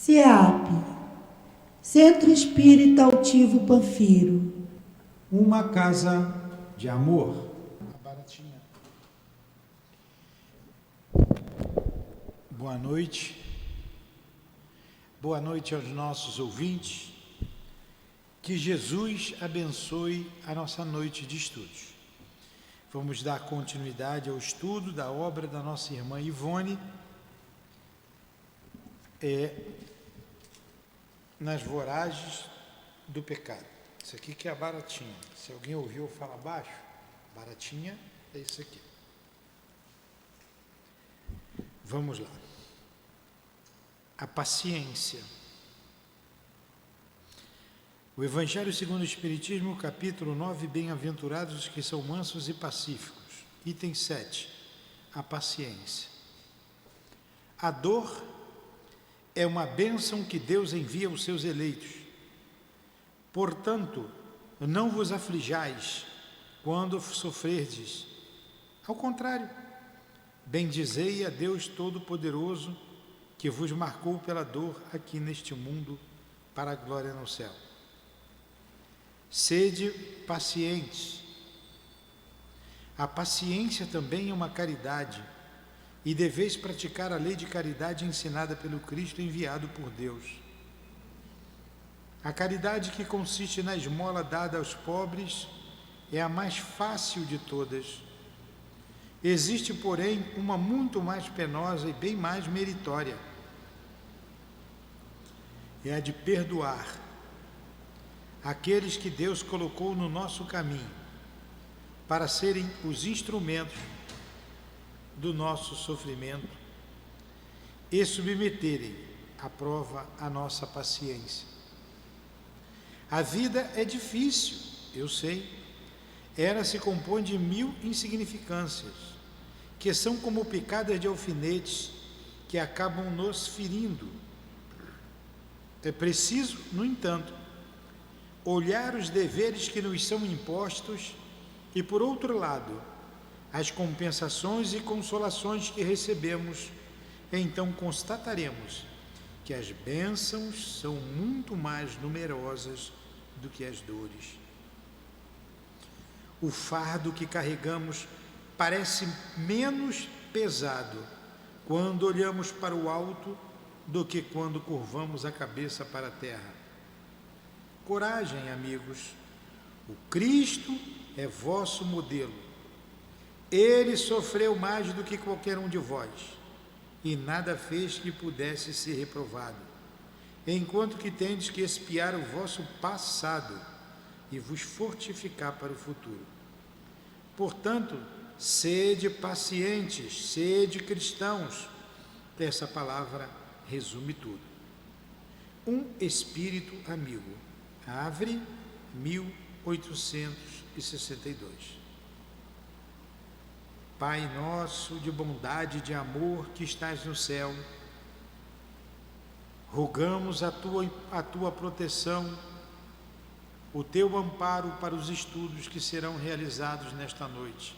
CEAP, Centro Espírita Altivo Panfiro. Uma casa de amor. Baratinha. Boa noite. Boa noite aos nossos ouvintes. Que Jesus abençoe a nossa noite de estudos. Vamos dar continuidade ao estudo da obra da nossa irmã Ivone, nas voragens do pecado. Isso aqui que é a baratinha. Se alguém ouviu falar baixo, baratinha é isso aqui. Vamos lá. A paciência. O Evangelho segundo o Espiritismo, capítulo 9, Bem-aventurados os que são mansos e pacíficos. Item 7. A paciência. A dor é uma bênção que Deus envia aos seus eleitos. Portanto, não vos aflijais quando sofrerdes. Ao contrário, bendizei a Deus Todo-Poderoso, que vos marcou pela dor aqui neste mundo, para a glória no céu. Sede pacientes. A paciência também é uma caridade, e deveis praticar a lei de caridade ensinada pelo Cristo enviado por Deus. A caridade que consiste na esmola dada aos pobres é a mais fácil de todas. Existe, porém, uma muito mais penosa e bem mais meritória. É a de perdoar aqueles que Deus colocou no nosso caminho para serem os instrumentos do nosso sofrimento e submeterem à prova a nossa paciência. A vida é difícil, eu sei. Ela se compõe de 1000 insignificâncias, que são como picadas de alfinetes que acabam nos ferindo. É preciso, no entanto, olhar os deveres que nos são impostos e, por outro lado, as compensações e consolações que recebemos. Então constataremos que as bênçãos são muito mais numerosas do que as dores. O fardo que carregamos parece menos pesado quando olhamos para o alto do que quando curvamos a cabeça para a terra. Coragem, amigos. O Cristo é vosso modelo. Ele sofreu mais do que qualquer um de vós, e nada fez que pudesse ser reprovado, enquanto que tendes que expiar o vosso passado e vos fortificar para o futuro. Portanto, sede pacientes, sede cristãos. Essa palavra resume tudo. Um espírito amigo. Havre, 1862. Pai nosso de bondade e de amor que estás no céu, rogamos a tua proteção, o teu amparo para os estudos que serão realizados nesta noite.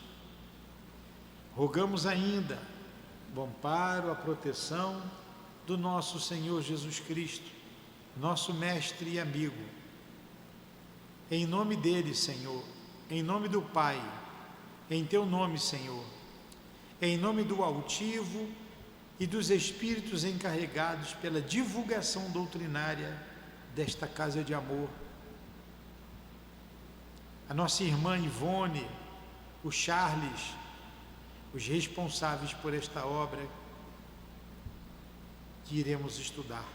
Rogamos ainda o amparo, a proteção do nosso Senhor Jesus Cristo, nosso mestre e amigo. Em nome dele, Senhor, em nome do Pai, em teu nome, Senhor, em nome do altivo e dos espíritos encarregados pela divulgação doutrinária desta casa de amor, a nossa irmã Ivone, o Charles, os responsáveis por esta obra que iremos estudar.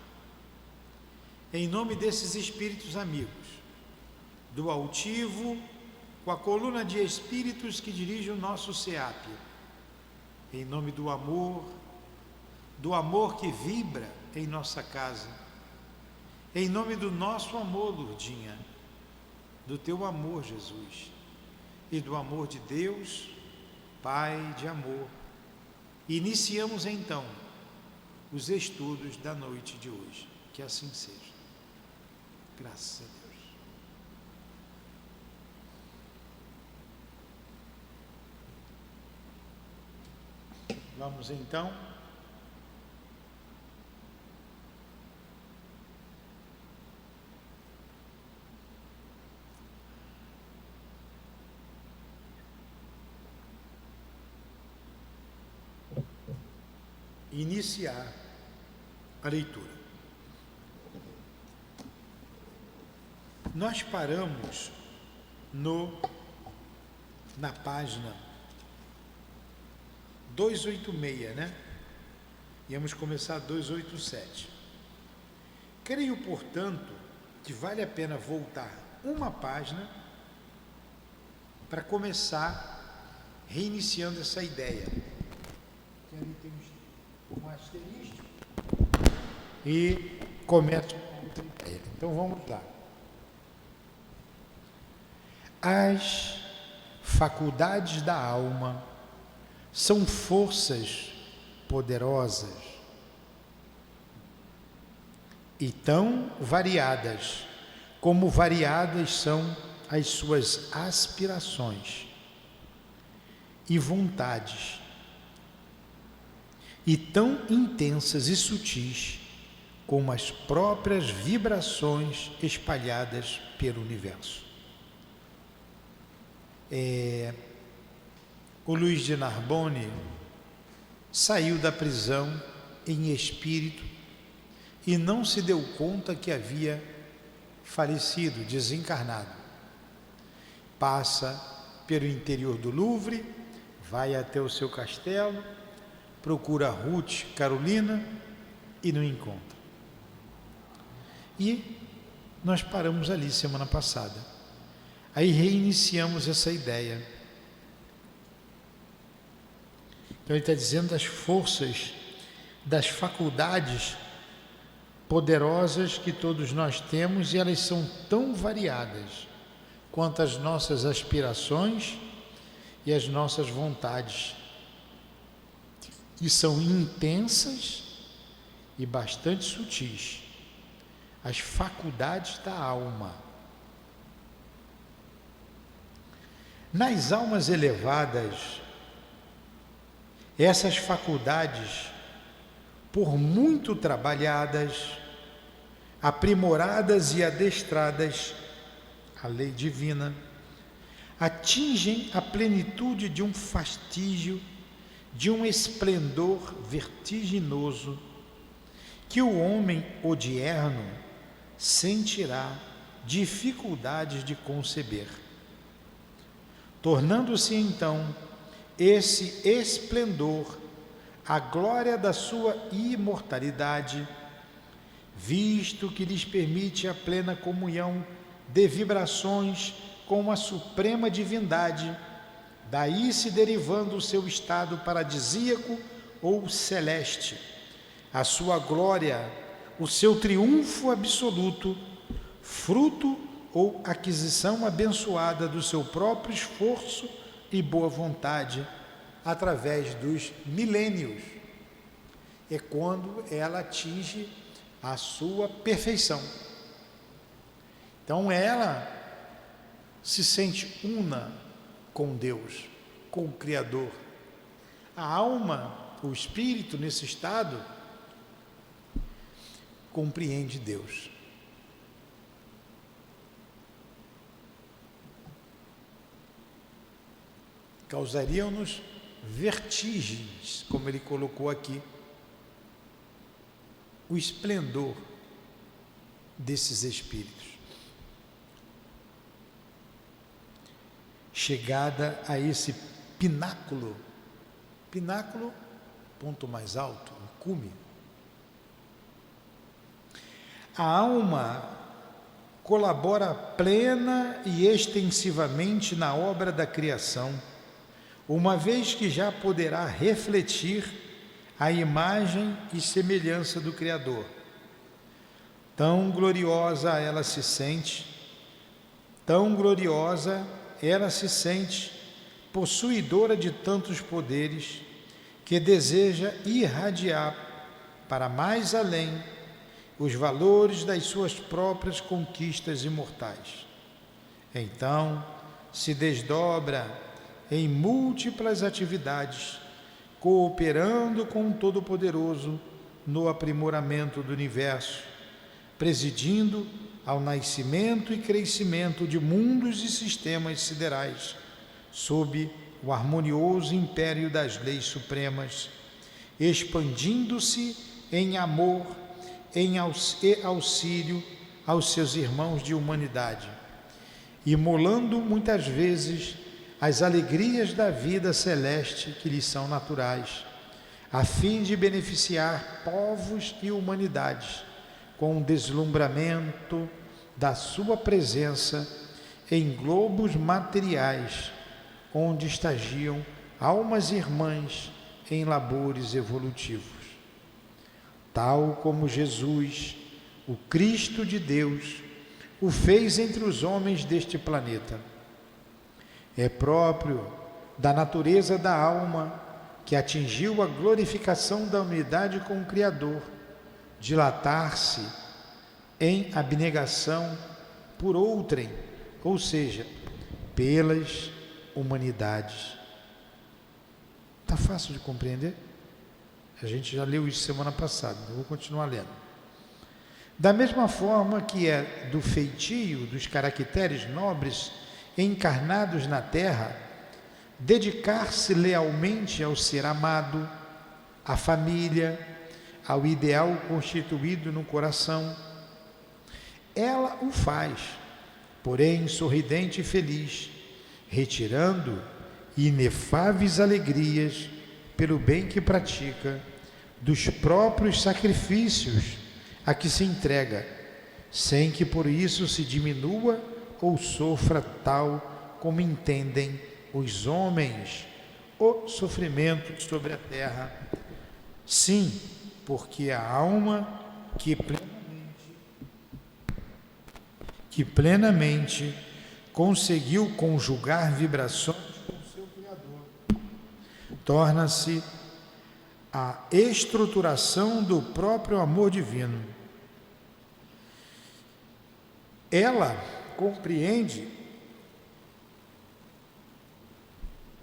Em nome desses espíritos amigos, do altivo, com a coluna de espíritos que dirige o nosso CEAP, em nome do amor que vibra em nossa casa, em nome do nosso amor, Lourdinha, do teu amor, Jesus, e do amor de Deus, Pai de amor, iniciamos então os estudos da noite de hoje. Que assim seja. Graças a Deus. Vamos então iniciar a leitura. Nós paramos na página 286, né? Íamos começar 287. Creio, portanto, que vale a pena voltar uma página para começar reiniciando essa ideia. Que ali tem um asterisco e começa com outra ideia. Então vamos lá. As faculdades da alma são forças poderosas e tão variadas como variadas são as suas aspirações e vontades, e tão intensas e sutis como as próprias vibrações espalhadas pelo universo. O Luiz de Narbonne saiu da prisão em espírito e não se deu conta que havia falecido, desencarnado. Passa pelo interior do Louvre, vai até o seu castelo, procura Ruth Carolina e não encontra. E nós paramos ali semana passada. Aí reiniciamos essa ideia. Então ele está dizendo das forças, das faculdades poderosas que todos nós temos, e elas são tão variadas quanto as nossas aspirações e as nossas vontades, e são intensas e bastante sutis. As faculdades da alma. Nas almas elevadas, essas faculdades, por muito trabalhadas, aprimoradas e adestradas à lei divina, atingem a plenitude de um fastígio, de um esplendor vertiginoso, que o homem odierno sentirá dificuldades de conceber, tornando-se então esse esplendor a glória da sua imortalidade, visto que lhes permite a plena comunhão de vibrações com a suprema divindade, daí se derivando o seu estado paradisíaco ou celeste, a sua glória, o seu triunfo absoluto, fruto ou aquisição abençoada do seu próprio esforço e boa vontade, através dos milênios. É quando ela atinge a sua perfeição. Então ela se sente una com Deus, com o Criador. A alma, o espírito nesse estado, compreende Deus. Causariam-nos vertigens, como ele colocou aqui, o esplendor desses espíritos. Chegada a esse pináculo, ponto mais alto, um cume, a alma colabora plena e extensivamente na obra da criação, uma vez que já poderá refletir a imagem e semelhança do Criador. Tão gloriosa ela se sente, possuidora de tantos poderes, que deseja irradiar para mais além os valores das suas próprias conquistas imortais. Então, se desdobra em múltiplas atividades, cooperando com o Todo-Poderoso no aprimoramento do universo, presidindo ao nascimento e crescimento de mundos e sistemas siderais, sob o harmonioso império das leis supremas, expandindo-se em amor e auxílio aos seus irmãos de humanidade, imolando muitas vezes as alegrias da vida celeste que lhes são naturais, a fim de beneficiar povos e humanidades com o deslumbramento da sua presença em globos materiais, onde estagiam almas irmãs em labores evolutivos. Tal como Jesus, o Cristo de Deus, o fez entre os homens deste planeta. É próprio da natureza da alma que atingiu a glorificação da unidade com o Criador, dilatar-se em abnegação por outrem, ou seja, pelas humanidades. Está fácil de compreender? A gente já leu isso semana passada, eu vou continuar lendo. Da mesma forma que é do feitio dos caracteres nobres encarnados na terra, dedicar-se lealmente ao ser amado, à família, ao ideal constituído no coração, ela o faz, porém sorridente e feliz, retirando inefáveis alegrias pelo bem que pratica, dos próprios sacrifícios a que se entrega, sem que por isso se diminua ou sofra tal como entendem os homens o sofrimento sobre a terra. Sim, porque a alma que plenamente conseguiu conjugar vibrações com o seu Criador, torna-se a estruturação do próprio amor divino. Ela compreende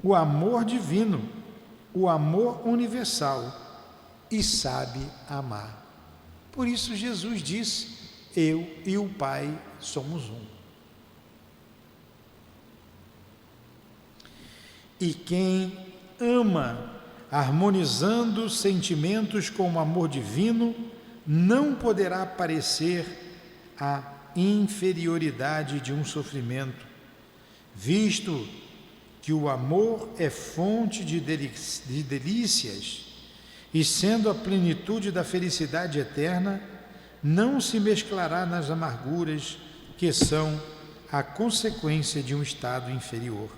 o amor divino, o amor universal, e sabe amar. Por isso Jesus disse: eu e o Pai somos um. E quem ama, harmonizando sentimentos com o amor divino, não poderá parecer a inferioridade de um sofrimento, visto que o amor é fonte de delícias, e sendo a plenitude da felicidade eterna, não se mesclará nas amarguras que são a consequência de um estado inferior.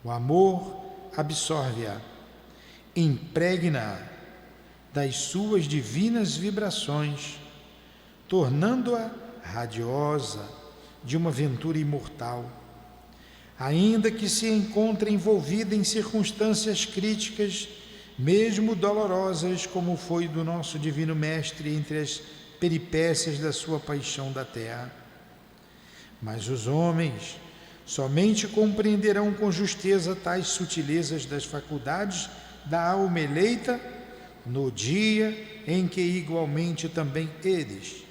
O amor absorve-a, impregna-a das suas divinas vibrações, tornando-a radiosa de uma ventura imortal, ainda que se encontre envolvida em circunstâncias críticas, mesmo dolorosas, como foi do nosso Divino Mestre entre as peripécias da sua paixão da terra. Mas os homens somente compreenderão com justeza tais sutilezas das faculdades da alma eleita no dia em que igualmente também eles,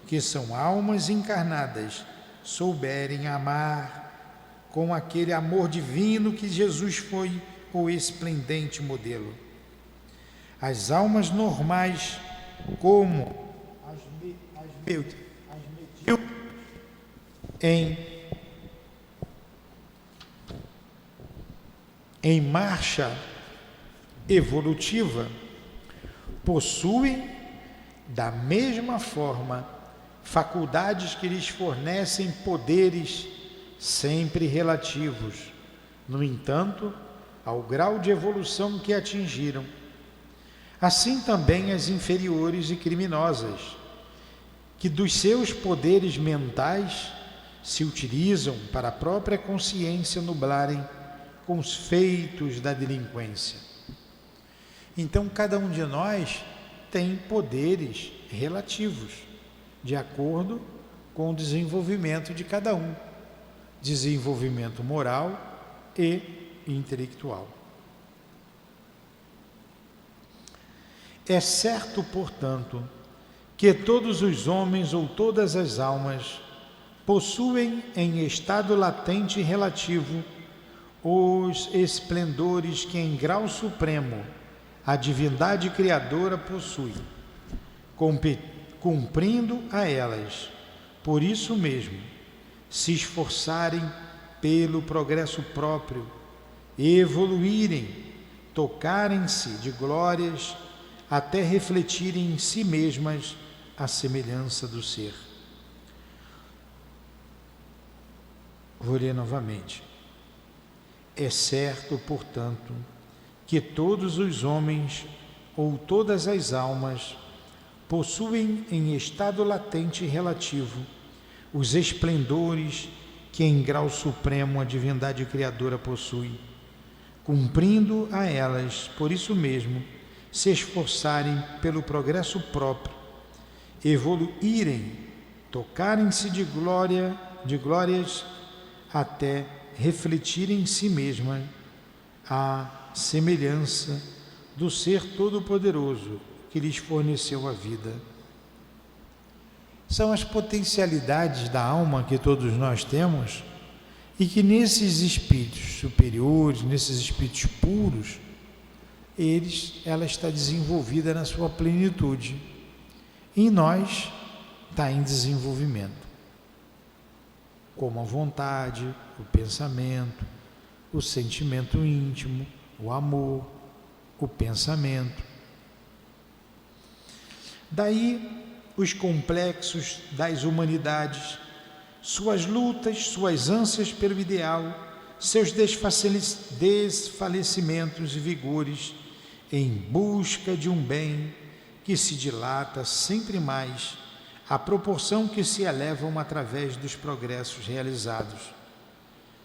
que são almas encarnadas, souberem amar com aquele amor divino que Jesus foi o esplendente modelo. As almas normais, como as medíocres em marcha evolutiva, possuem da mesma forma faculdades que lhes fornecem poderes sempre relativos, no entanto, ao grau de evolução que atingiram. Assim também as inferiores e criminosas, que dos seus poderes mentais se utilizam para a própria consciência nublarem com os feitos da delinquência. Então, cada um de nós tem poderes relativos, de acordo com o desenvolvimento de cada um, desenvolvimento moral e intelectual. É certo, portanto, que todos os homens ou todas as almas possuem em estado latente e relativo os esplendores que em grau supremo a divindade criadora possui, cumprindo a elas, por isso mesmo, se esforçarem pelo progresso próprio, evoluírem, tocarem-se de glórias, até refletirem em si mesmas a semelhança do ser. Vou ler novamente. É certo, portanto, que todos os homens ou todas as almas possuem em estado latente e relativo os esplendores que em grau supremo a divindade criadora possui, cumprindo a elas, por isso mesmo, se esforçarem pelo progresso próprio, evoluírem, tocarem-se de glórias, até refletirem em si mesmas a semelhança do Ser Todo-Poderoso que lhes forneceu a vida. São as potencialidades da alma que todos nós temos e que nesses espíritos superiores, nesses espíritos puros, ela está desenvolvida na sua plenitude. Em nós está em desenvolvimento, como a vontade, o pensamento, o sentimento íntimo, o amor, o pensamento. Daí os complexos das humanidades, suas lutas, suas ânsias pelo ideal, seus desfalecimentos e vigores em busca de um bem que se dilata sempre mais à proporção que se elevam através dos progressos realizados.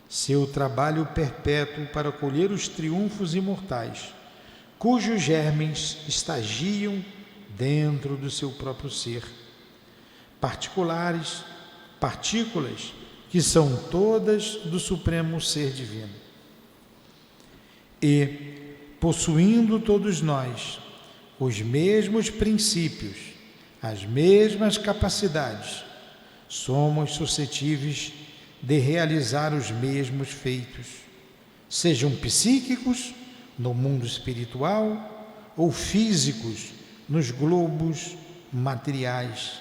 Seu trabalho perpétuo para colher os triunfos imortais, cujos germes estagiam dentro do seu próprio ser, partículas que são todas do Supremo Ser Divino. E, possuindo todos nós os mesmos princípios, as mesmas capacidades, somos suscetíveis de realizar os mesmos feitos, sejam psíquicos no mundo espiritual ou físicos nos globos materiais,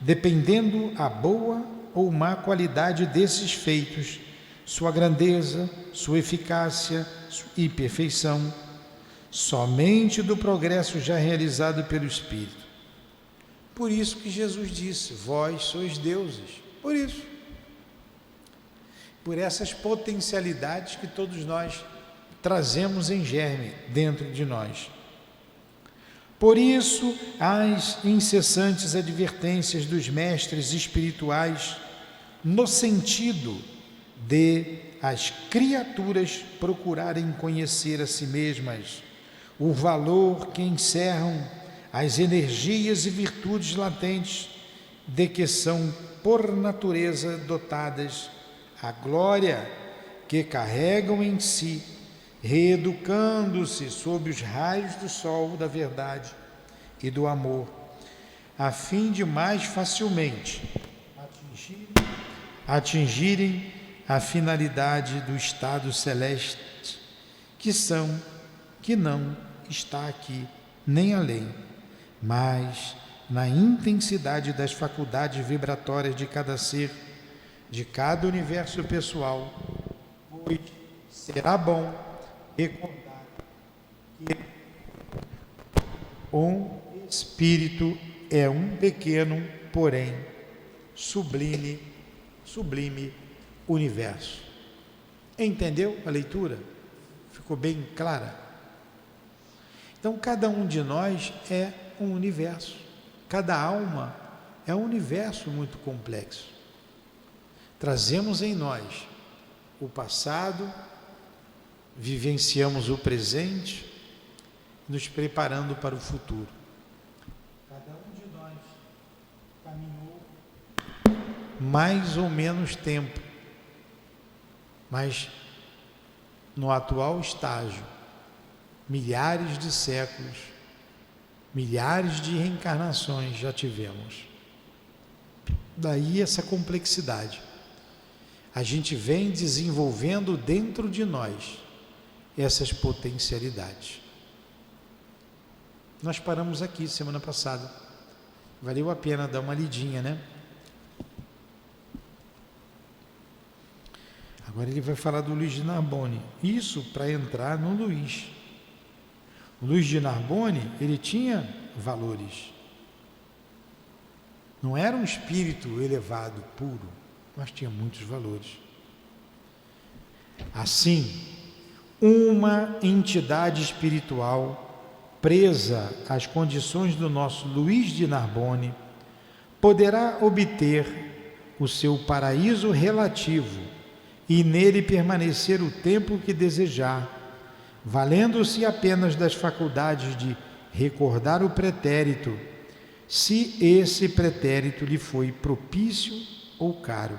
dependendo a boa ou má qualidade desses feitos, sua grandeza, sua eficácia e perfeição, somente do progresso já realizado pelo Espírito. Por isso que Jesus disse: vós sois deuses. Por isso. Por essas potencialidades que todos nós trazemos em germe dentro de nós. Por isso, as incessantes advertências dos mestres espirituais, no sentido de as criaturas procurarem conhecer a si mesmas o valor que encerram as energias e virtudes latentes de que são, por natureza, dotadas, a glória que carregam em si, reeducando-se sob os raios do sol da verdade e do amor, a fim de mais facilmente atingirem a finalidade do estado celeste, que não está aqui nem além, mas na intensidade das faculdades vibratórias de cada ser, de cada universo pessoal, pois será bom recordar que um espírito é um pequeno, porém sublime universo. Entendeu a leitura? Ficou bem clara? Então, cada um de nós é um universo. Cada alma é um universo muito complexo. Trazemos em nós o passado, vivenciamos o presente, nos preparando para o futuro. Cada um de nós caminhou mais ou menos tempo, mas no atual estágio, milhares de séculos, milhares de reencarnações já tivemos. Daí essa complexidade. A gente vem desenvolvendo dentro de nós essas potencialidades. Nós paramos aqui semana passada. Valeu a pena dar uma lidinha, né? Agora ele vai falar do Luís de Narbonne. Isso para entrar no Luís. O Luís de Narbonne, ele tinha valores. Não era um espírito elevado, puro, mas tinha muitos valores. Assim, uma entidade espiritual presa às condições do nosso Luís de Narbonne poderá obter o seu paraíso relativo e nele permanecer o tempo que desejar, valendo-se apenas das faculdades de recordar o pretérito, se esse pretérito lhe foi propício ou caro.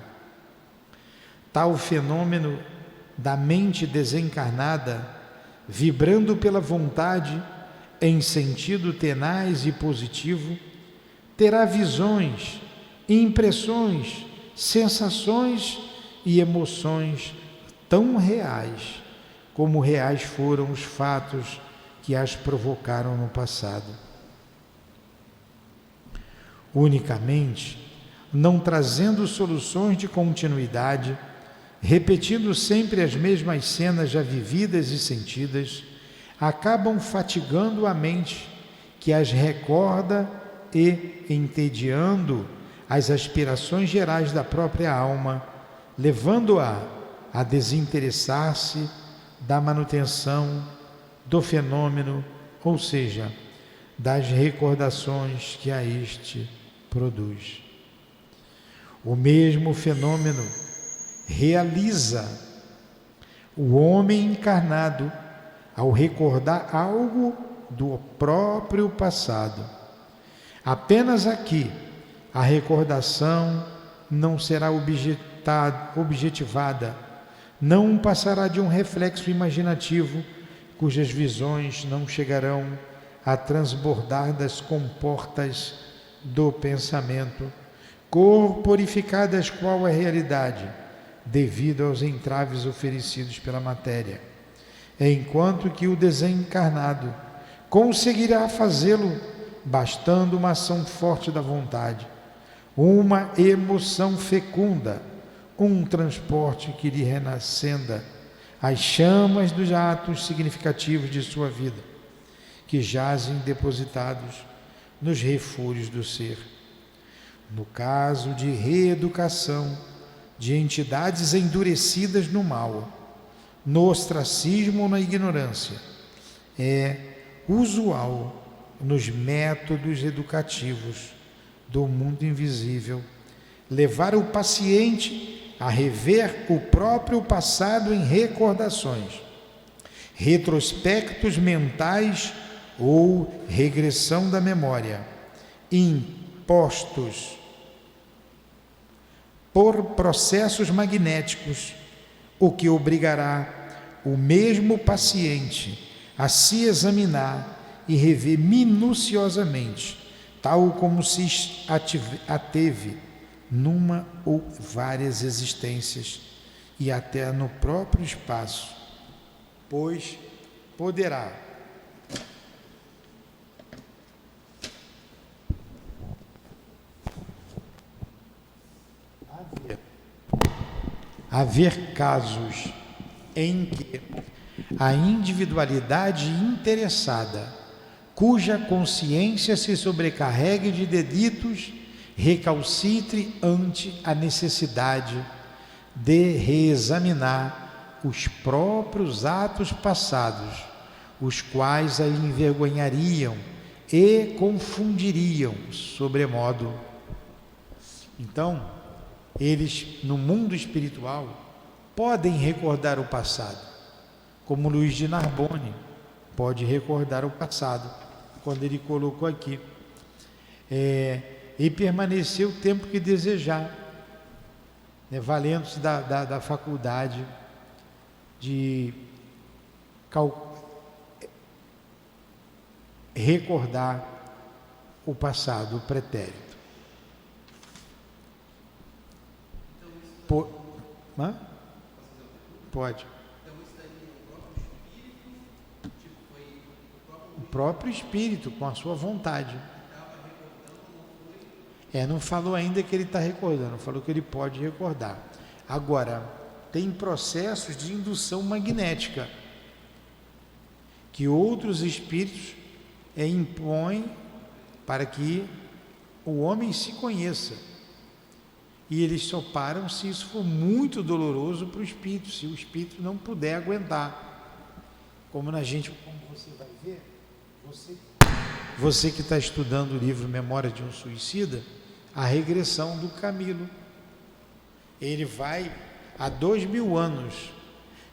Tal fenômeno da mente desencarnada, vibrando pela vontade em sentido tenaz e positivo, terá visões, impressões, sensações e emoções tão reais como reais foram os fatos que as provocaram no passado. Unicamente, não trazendo soluções de continuidade, repetindo sempre as mesmas cenas já vividas e sentidas, acabam fatigando a mente, que as recorda e entediando as aspirações gerais da própria alma, levando-a a desinteressar-se da manutenção do fenômeno, ou seja, das recordações que a este produz. O mesmo fenômeno realiza o homem encarnado ao recordar algo do próprio passado. Apenas aqui a recordação não será objetivada, não passará de um reflexo imaginativo, cujas visões não chegarão a transbordar das comportas do pensamento, corporificadas qual a realidade, devido aos entraves oferecidos pela matéria, enquanto que o desencarnado conseguirá fazê-lo, bastando uma ação forte da vontade, uma emoção fecunda, um transporte que lhe renascenda as chamas dos atos significativos de sua vida, que jazem depositados nos refúgios do ser. No caso de reeducação de entidades endurecidas no mal, no ostracismo ou na ignorância, é usual nos métodos educativos do mundo invisível levar o paciente a rever o próprio passado em recordações, retrospectos mentais ou regressão da memória, impostos por processos magnéticos, o que obrigará o mesmo paciente a se examinar e rever minuciosamente, tal como se ateve numa ou várias existências e até no próprio espaço, pois poderá haver casos em que a individualidade interessada, cuja consciência se sobrecarregue de delitos, recalcitre ante a necessidade de reexaminar os próprios atos passados, os quais a envergonhariam e confundiriam sobremodo. Então, eles, no mundo espiritual, podem recordar o passado, como Luís de Narbonne pode recordar o passado, quando ele colocou aqui, e permanecer o tempo que desejar, né, valendo-se da faculdade de recordar o passado, o pretérito. Pode. próprio espírito, com a sua vontade. Não falou ainda que ele está recordando, falou que ele pode recordar. Agora, tem processos de indução magnética que outros espíritos impõem para que o homem se conheça. E eles só param se isso for muito doloroso para o espírito, se o espírito não puder aguentar. Como você vai ver, você que está estudando o livro Memória de um Suicida, a regressão do Camilo. Ele vai há 2000 anos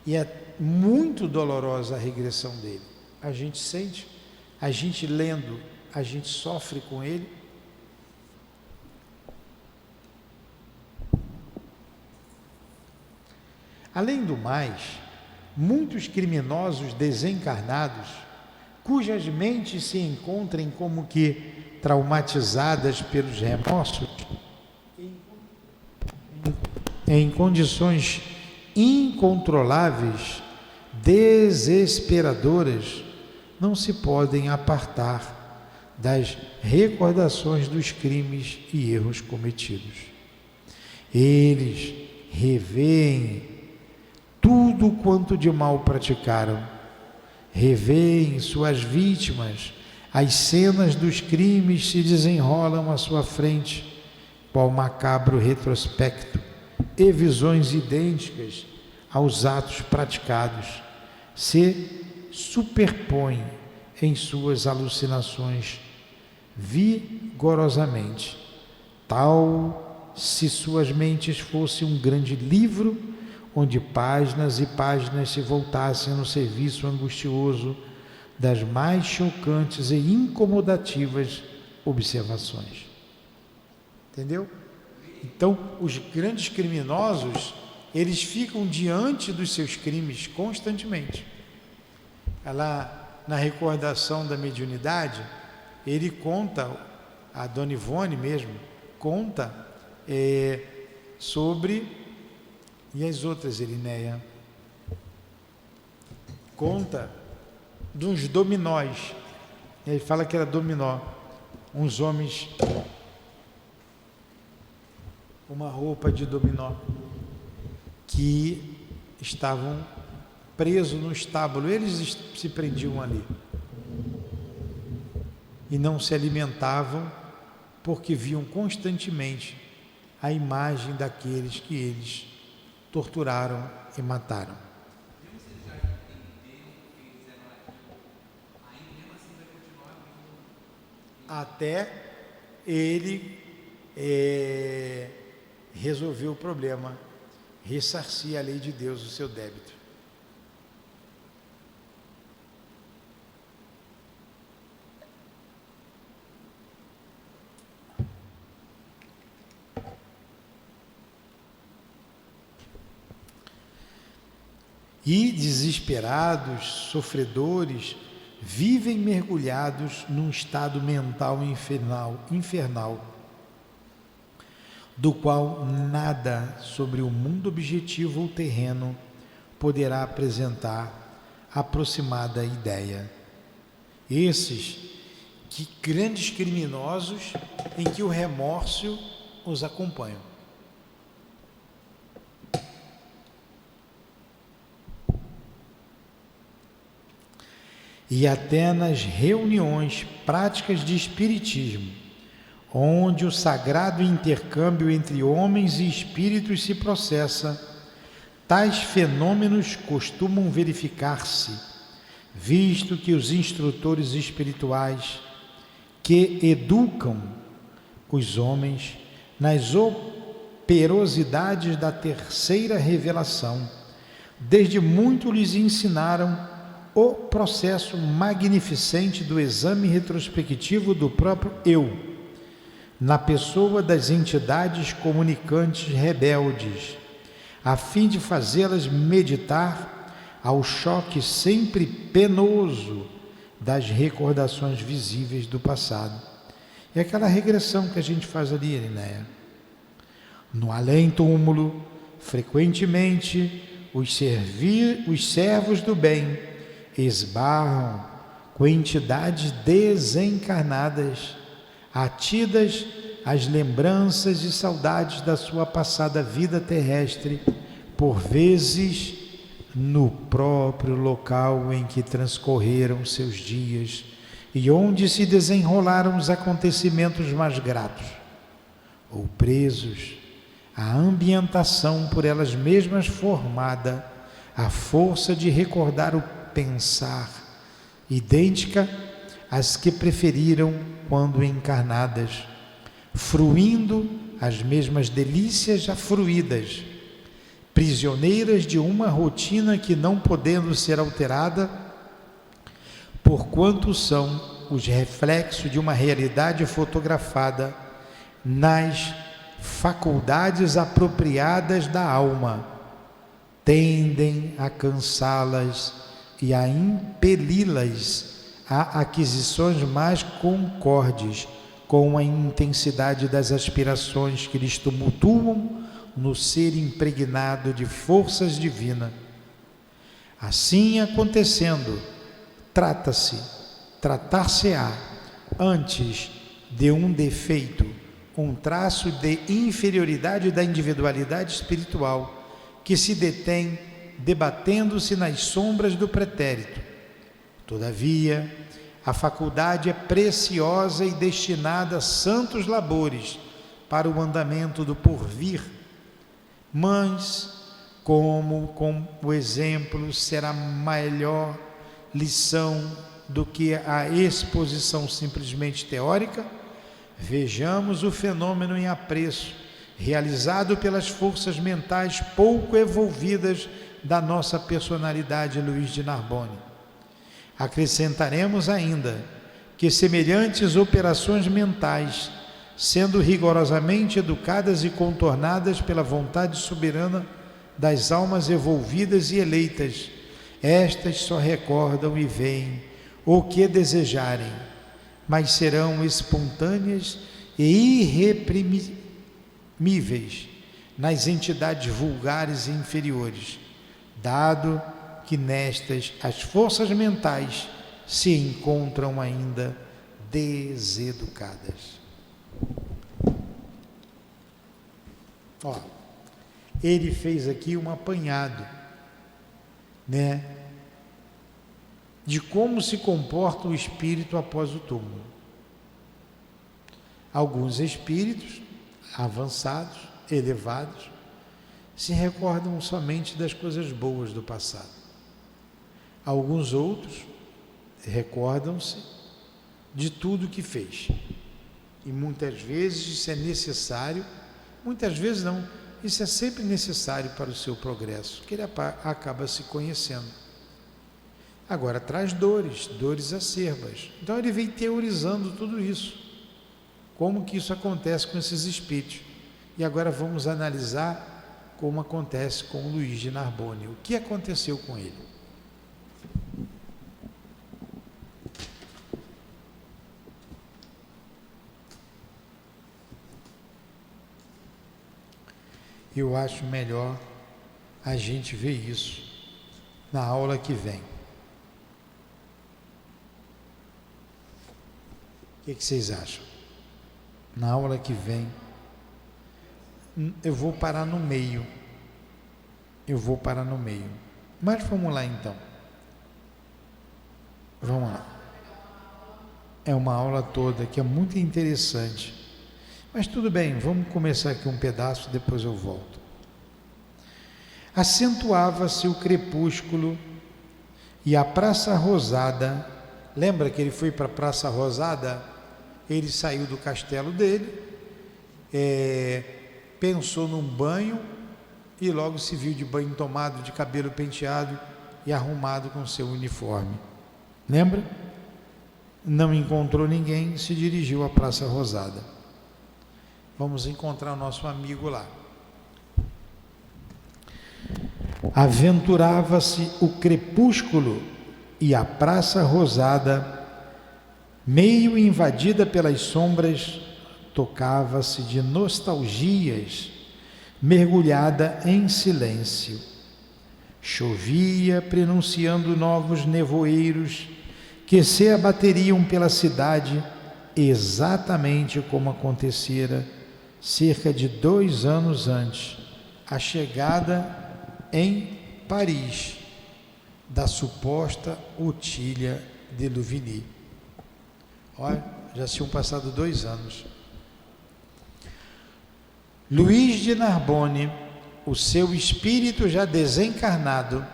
e é muito dolorosa a regressão dele. A gente sente, a gente lendo, a gente sofre com ele. Além do mais, muitos criminosos desencarnados, cujas mentes se encontrem como que traumatizadas pelos remorsos, em condições incontroláveis, desesperadoras, não se podem apartar das recordações dos crimes e erros cometidos. Eles revêem tudo quanto de mal praticaram, revêem suas vítimas, as cenas dos crimes se desenrolam à sua frente, qual macabro retrospecto, e visões idênticas aos atos praticados se superpõem em suas alucinações vigorosamente, tal se suas mentes fossem um grande livro onde páginas e páginas se voltassem no serviço angustioso das mais chocantes e incomodativas observações. Entendeu? Então, os grandes criminosos, eles ficam diante dos seus crimes constantemente. Lá na recordação da mediunidade, ele conta, a Dona Ivone mesmo, conta sobre, e as outras, Elinéia, conta de uns dominós. Ele fala que era dominó, uns homens, uma roupa de dominó, que estavam presos no estábulo. Eles se prendiam ali e não se alimentavam, porque viam constantemente a imagem daqueles que eles torturaram e mataram. Até ele resolver o problema, ressarcir a lei de Deus o seu débito. E desesperados, sofredores, vivem mergulhados num estado mental infernal, do qual nada sobre o mundo objetivo ou terreno poderá apresentar aproximada ideia. Esses que grandes criminosos em que o remorso os acompanha. E até nas reuniões práticas de espiritismo, onde o sagrado intercâmbio entre homens e espíritos se processa, tais fenômenos costumam verificar-se, visto que os instrutores espirituais que educam os homens nas operosidades da terceira revelação, desde muito lhes ensinaram o processo magnificente do exame retrospectivo do próprio eu, na pessoa das entidades comunicantes rebeldes, a fim de fazê-las meditar ao choque sempre penoso das recordações visíveis do passado. É aquela regressão que a gente faz ali, Elinéia. No além-túmulo, frequentemente, os servos do bem esbarram com entidades desencarnadas, atidas às lembranças e saudades da sua passada vida terrestre, por vezes no próprio local em que transcorreram seus dias e onde se desenrolaram os acontecimentos mais gratos, ou presos à ambientação por elas mesmas formada, à força de recordar o pensar, idêntica às que preferiram quando encarnadas, fruindo as mesmas delícias já fruídas, prisioneiras de uma rotina que, não podendo ser alterada, porquanto são os reflexos de uma realidade fotografada nas faculdades apropriadas da alma, tendem a cansá-las e a impeli-las a aquisições mais concordes com a intensidade das aspirações que lhes tumultuam no ser impregnado de forças divinas. Assim acontecendo, tratar-se-á antes de um defeito, um traço de inferioridade da individualidade espiritual que se detém debatendo-se nas sombras do pretérito. Todavia, a faculdade é preciosa e destinada a santos labores para o andamento do porvir, mas, como com o exemplo será melhor lição do que a exposição simplesmente teórica, vejamos o fenômeno em apreço, realizado pelas forças mentais pouco evolvidas da nossa personalidade Luiz de Narbonne. Acrescentaremos ainda que semelhantes operações mentais, sendo rigorosamente educadas e contornadas pela vontade soberana das almas evolvidas e eleitas, estas só recordam e veem o que desejarem, mas serão espontâneas e irreprimíveis nas entidades vulgares e inferiores, dado que nestas as forças mentais se encontram ainda deseducadas. Ele fez aqui um apanhado, de como se comporta o espírito após o túmulo. Alguns espíritos avançados, elevados, se recordam somente das coisas boas do passado. Alguns outros recordam-se de tudo que fez. E muitas vezes isso é necessário, muitas vezes não, isso é sempre necessário para o seu progresso, que ele acaba se conhecendo. Agora, traz dores acerbas. Então ele vem teorizando tudo isso, como que isso acontece com esses espíritos. E agora vamos analisar como acontece com o Luiz de Narbonne. O que aconteceu com ele? Eu acho melhor a gente ver isso na aula que vem. O que vocês acham? Na aula que vem, eu vou parar no meio. Mas vamos lá então. Vamos lá. É uma aula toda que é muito interessante. Mas tudo bem, vamos começar aqui um pedaço, depois eu volto. Acentuava-se o crepúsculo e a Praça Rosada. Lembra que ele foi para a Praça Rosada? Ele saiu do castelo dele, pensou num banho e logo se viu de banho tomado, de cabelo penteado e arrumado com seu uniforme. Lembra? Não encontrou ninguém, se dirigiu à Praça Rosada. Vamos encontrar o nosso amigo lá. Aventurava-se o crepúsculo e a Praça Rosada, meio invadida pelas sombras, tocava-se de nostalgias, mergulhada em silêncio. Chovia, prenunciando novos nevoeiros que se abateriam pela cidade, exatamente como acontecera cerca de 2 anos antes, a chegada em Paris da suposta Otília de Louvigny. Olha, já se tinham passado 2 anos. Luís de Narbonne, o seu espírito já desencarnado,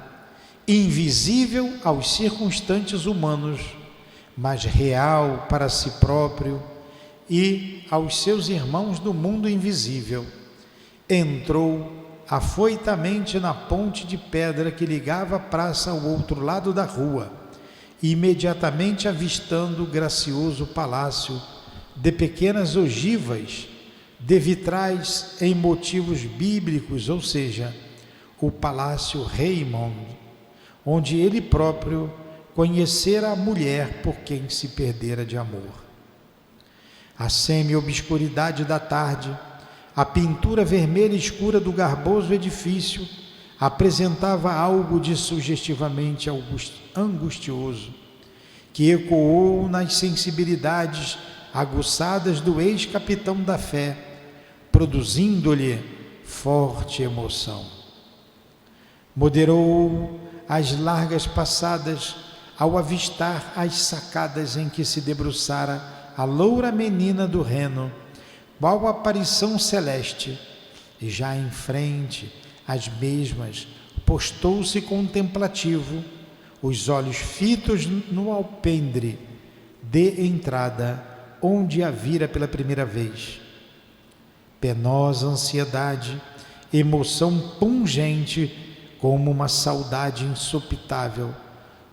invisível aos circunstantes humanos, mas real para si próprio e aos seus irmãos do mundo invisível, entrou afoitamente na ponte de pedra que ligava a praça ao outro lado da rua, e imediatamente avistando o gracioso palácio de pequenas ogivas, de vitrais em motivos bíblicos, ou seja, o Palácio Raymond, onde ele próprio conhecera a mulher por quem se perdera de amor. A semi-obscuridade da tarde, a pintura vermelha escura do garboso edifício apresentava algo de sugestivamente angustioso, que ecoou nas sensibilidades aguçadas do ex-capitão da fé, produzindo-lhe forte emoção. Moderou as largas passadas ao avistar as sacadas em que se debruçara a loura menina do Reno, qual aparição celeste, e já em frente às mesmas postou-se contemplativo, os olhos fitos no alpendre de entrada, onde a vira pela primeira vez. Penosa ansiedade, emoção pungente, como uma saudade insopitável,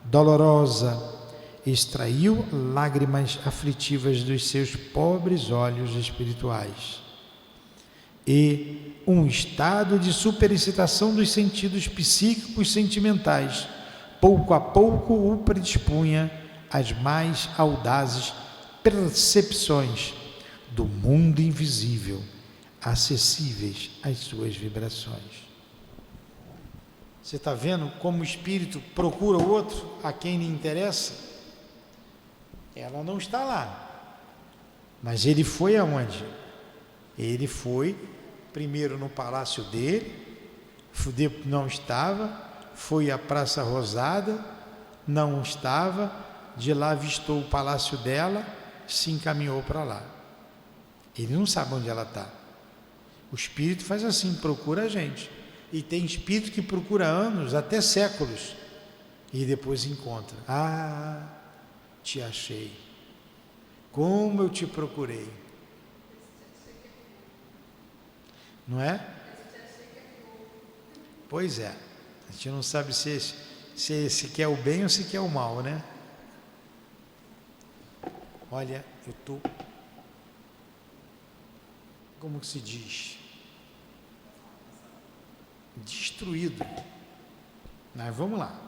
dolorosa, extraiu lágrimas aflitivas dos seus pobres olhos espirituais. E um estado de superexcitação dos sentidos psíquicos sentimentais, pouco a pouco o predispunha às mais audazes percepções do mundo invisível, acessíveis às suas vibrações. Você está vendo como o espírito procura o outro a quem lhe interessa? Ela não está lá, mas ele foi aonde? Ele foi primeiro no palácio dele, não estava, foi à Praça Rosada, não estava, de lá avistou o palácio dela, se encaminhou para lá. Ele não sabe onde ela está. O espírito faz assim, procura a gente. E tem espírito que procura anos, até séculos, e depois encontra. Ah, te achei. Como eu te procurei. Não é? Pois é. A gente não sabe se quer o bem ou se quer o mal, né? Olha, eu estou... Como que se diz? Destruído. Mas vamos lá.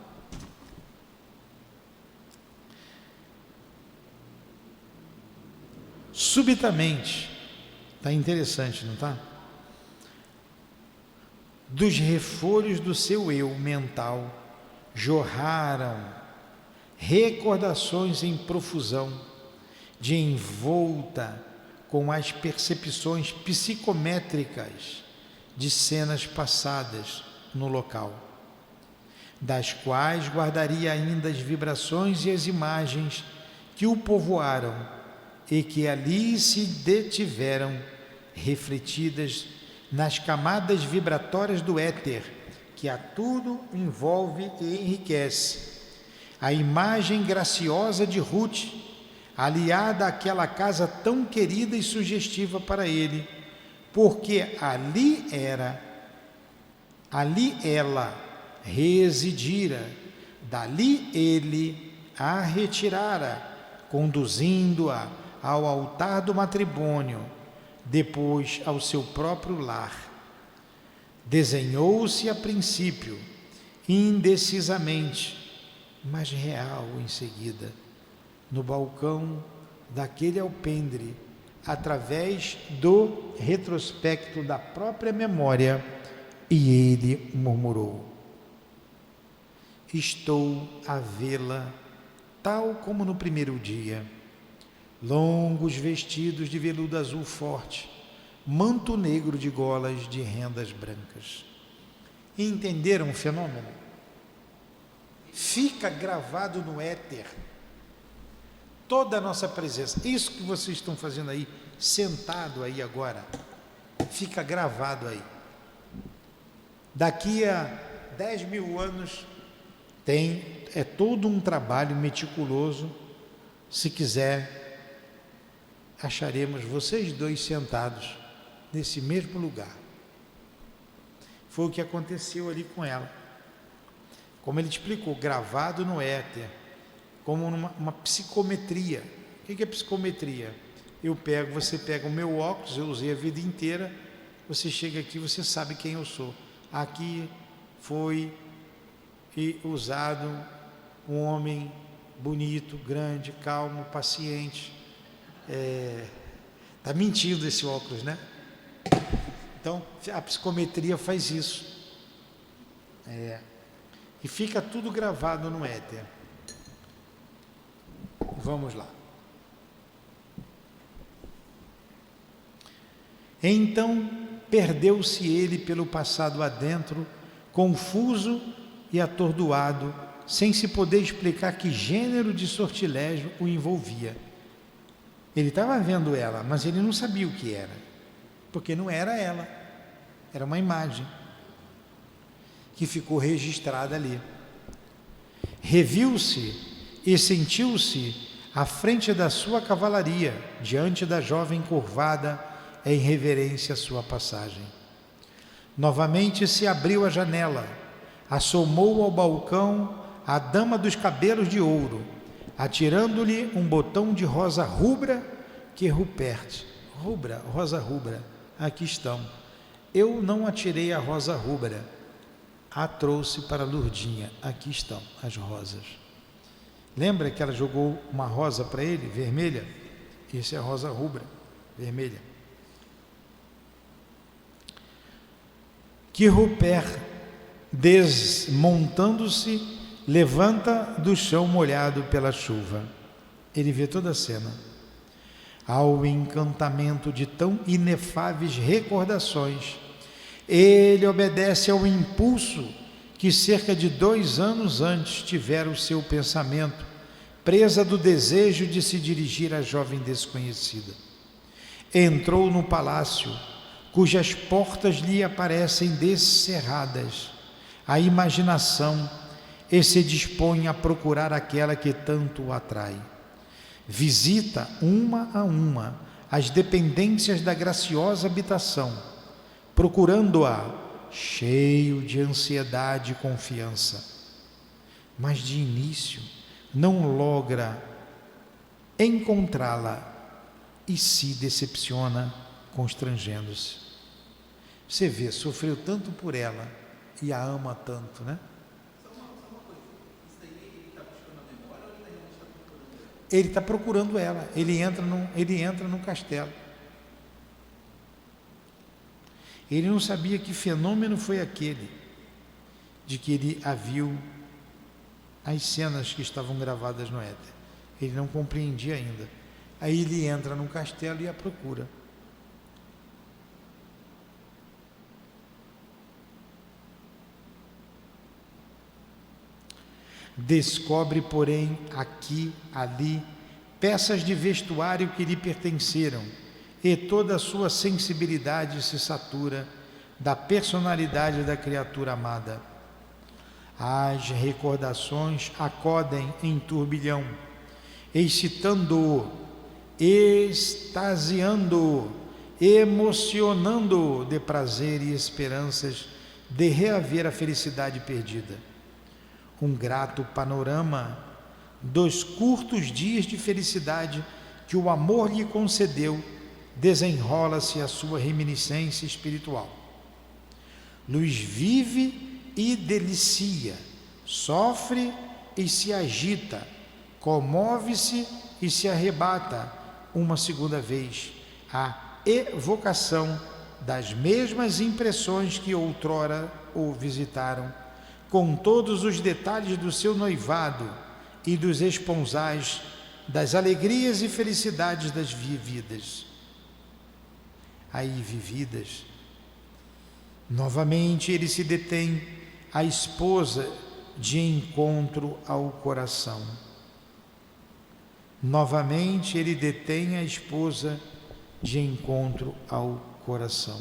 Subitamente, está interessante, não está? Dos refolhos do seu eu mental jorraram recordações em profusão, de envolta com as percepções psicométricas de cenas passadas no local, das quais guardaria ainda as vibrações e as imagens que o povoaram e que ali se detiveram, refletidas nas camadas vibratórias do éter, que a tudo envolve e enriquece. A imagem graciosa de Ruth, aliada àquela casa tão querida e sugestiva para ele, porque ali ela residira, dali ele a retirara, conduzindo-a ao altar do matrimônio, depois ao seu próprio lar. Desenhou-se a princípio, indecisamente, mas real em seguida, no balcão daquele alpendre, através do retrospecto da própria memória, e ele murmurou: estou a vê-la tal como no primeiro dia. Longos vestidos de veludo azul forte, manto negro de golas de rendas brancas. Entenderam o fenômeno? Fica gravado no éter toda a nossa presença. Isso que vocês estão fazendo aí, sentado aí agora, fica gravado aí. Daqui a 10.000 anos é todo um trabalho meticuloso. Se quiser, acharemos vocês dois sentados nesse mesmo lugar. Foi o que aconteceu ali com ela. Como ele explicou, gravado no éter, como uma psicometria. O que é psicometria? Você pega o meu óculos, eu usei a vida inteira, você chega aqui, você sabe quem eu sou. Aqui foi usado um homem bonito, grande, calmo, paciente. Está mentindo esse óculos, né? Então, a psicometria faz isso. E fica tudo gravado no éter. Vamos lá. Então, perdeu-se ele pelo passado adentro, confuso e atordoado, sem se poder explicar que gênero de sortilégio o envolvia. Ele estava vendo ela, mas ele não sabia o que era, porque não era ela, era uma imagem que ficou registrada ali. Reviu-se e sentiu-se à frente da sua cavalaria, diante da jovem curvada em reverência à sua passagem. Novamente se abriu a janela, assomou ao balcão a dama dos cabelos de ouro, atirando-lhe um botão de rosa rubra que rosa rubra, aqui estão. Eu não atirei a rosa rubra, a trouxe para Lourdinha, aqui estão as rosas. Lembra que ela jogou uma rosa para ele, vermelha? Essa é a rosa rubra, vermelha. Que Rupert, desmontando-se, levanta do chão molhado pela chuva. Ele vê toda a cena. Ao encantamento de tão inefáveis recordações, ele obedece ao impulso que cerca de 2 anos antes tivera o seu pensamento, presa do desejo de se dirigir à jovem desconhecida. Entrou no palácio, cujas portas lhe aparecem descerradas, a imaginação, e se dispõe a procurar aquela que tanto o atrai. Visita uma a uma as dependências da graciosa habitação, procurando-a, cheio de ansiedade e confiança. Mas de início não logra encontrá-la e se decepciona, constrangendo-se. Você vê, sofreu tanto por ela e a ama tanto, né? Ele está procurando ela, ele entra no castelo. Ele não sabia que fenômeno foi aquele, de que ele a viu, as cenas que estavam gravadas no éter. Ele não compreendia ainda. Aí ele entra no castelo e a procura. Descobre, porém, aqui, ali, peças de vestuário que lhe pertenceram, e toda a sua sensibilidade se satura da personalidade da criatura amada. As recordações acodem em turbilhão, excitando-o, extasiando-o, emocionando-o de prazer e esperanças de reaver a felicidade perdida. Um grato panorama dos curtos dias de felicidade que o amor lhe concedeu desenrola-se a sua reminiscência espiritual. Luís vive e delicia, sofre e se agita, comove-se e se arrebata uma segunda vez, a evocação das mesmas impressões que outrora o visitaram, com todos os detalhes do seu noivado e dos esponsais das alegrias e felicidades das vividas. Aí vividas. Novamente ele se detém à esposa de encontro ao coração. Novamente ele detém a esposa de encontro ao coração.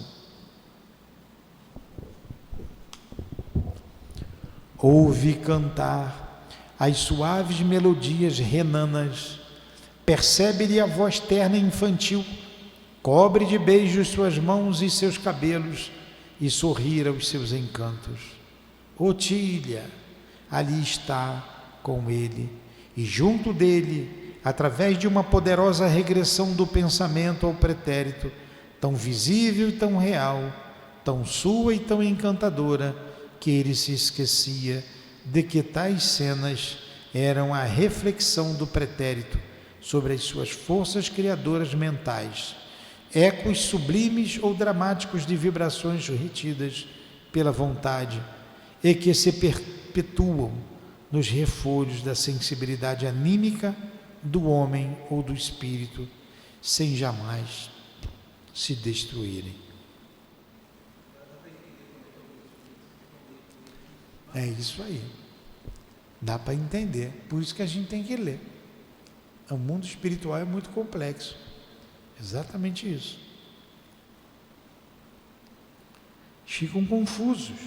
Ouve cantar as suaves melodias renanas, percebe-lhe a voz terna e infantil, cobre de beijos suas mãos e seus cabelos e sorrir aos seus encantos. Otília ali está com ele, e junto dele, através de uma poderosa regressão do pensamento ao pretérito, tão visível e tão real, tão sua e tão encantadora, que ele se esquecia de que tais cenas eram a reflexão do pretérito sobre as suas forças criadoras mentais, ecos sublimes ou dramáticos de vibrações retidas pela vontade e que se perpetuam nos refolhos da sensibilidade anímica do homem ou do espírito, sem jamais se destruírem. É isso aí. Dá para entender. Por isso que a gente tem que ler. O mundo espiritual é muito complexo. Exatamente isso. Ficam confusos.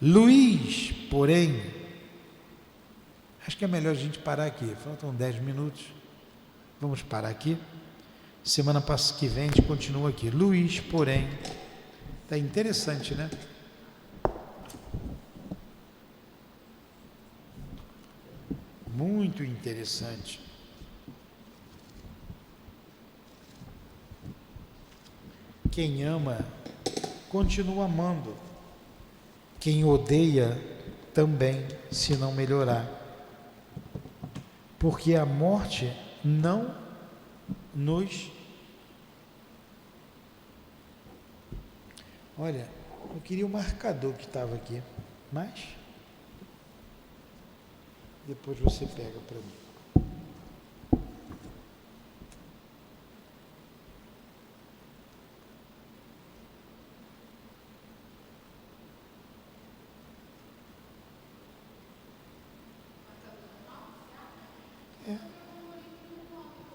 Luís, porém, acho que é melhor a gente parar aqui. Faltam 10 minutos. Vamos parar aqui. Semana que vem a gente continua aqui. Luís, porém, está interessante, né? Muito interessante. Quem ama, continua amando. Quem odeia, também, se não melhorar. Porque a morte não nos... Olha, eu queria o marcador que estava aqui, mas depois você pega para mim.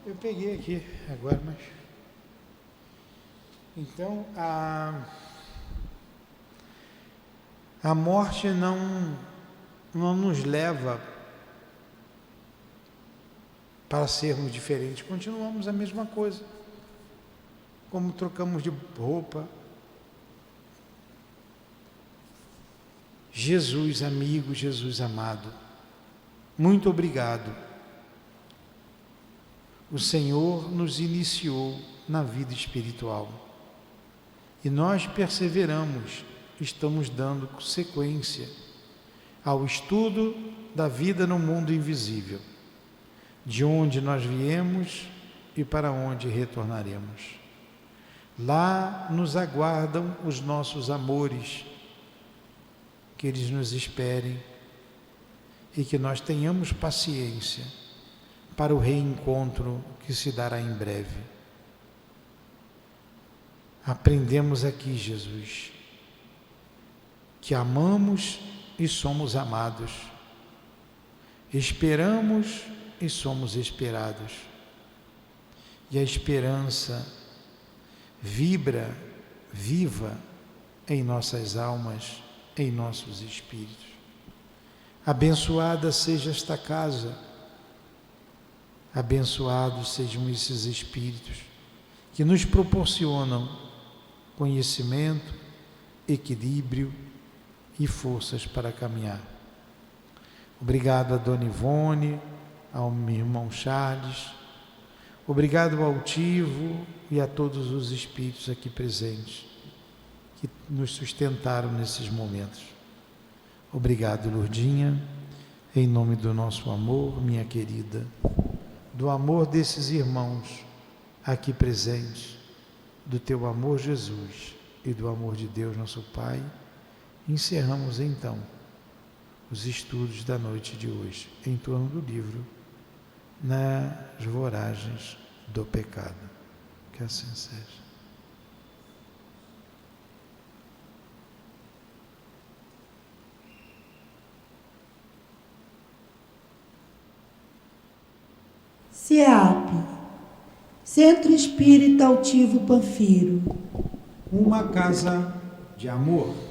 Eu peguei aqui agora, mas... Então, a morte não nos leva para sermos diferentes. Continuamos a mesma coisa. Como trocamos de roupa. Jesus amigo, Jesus amado, muito obrigado. O Senhor nos iniciou na vida espiritual e nós perseveramos, estamos dando sequência ao estudo da vida no mundo invisível, de onde nós viemos e para onde retornaremos. Lá nos aguardam os nossos amores, que eles nos esperem e que nós tenhamos paciência para o reencontro que se dará em breve. Aprendemos aqui, Jesus, que amamos e somos amados, esperamos e somos esperados, e a esperança vibra, viva em nossas almas, em nossos espíritos. Abençoada seja esta casa, abençoados sejam esses espíritos que nos proporcionam conhecimento, equilíbrio e forças para caminhar. Obrigado a Dona Ivone, ao meu irmão Charles, obrigado ao Altivo e a todos os espíritos aqui presentes que nos sustentaram nesses momentos. Obrigado, Lourdinha, em nome do nosso amor, minha querida, do amor desses irmãos aqui presentes, do teu amor, Jesus, e do amor de Deus, nosso Pai, encerramos então os estudos da noite de hoje em torno do livro Nas Voragens do Pecado. Que assim seja. CEAP, Centro Espírita Altivo Panfiro. Uma casa de amor.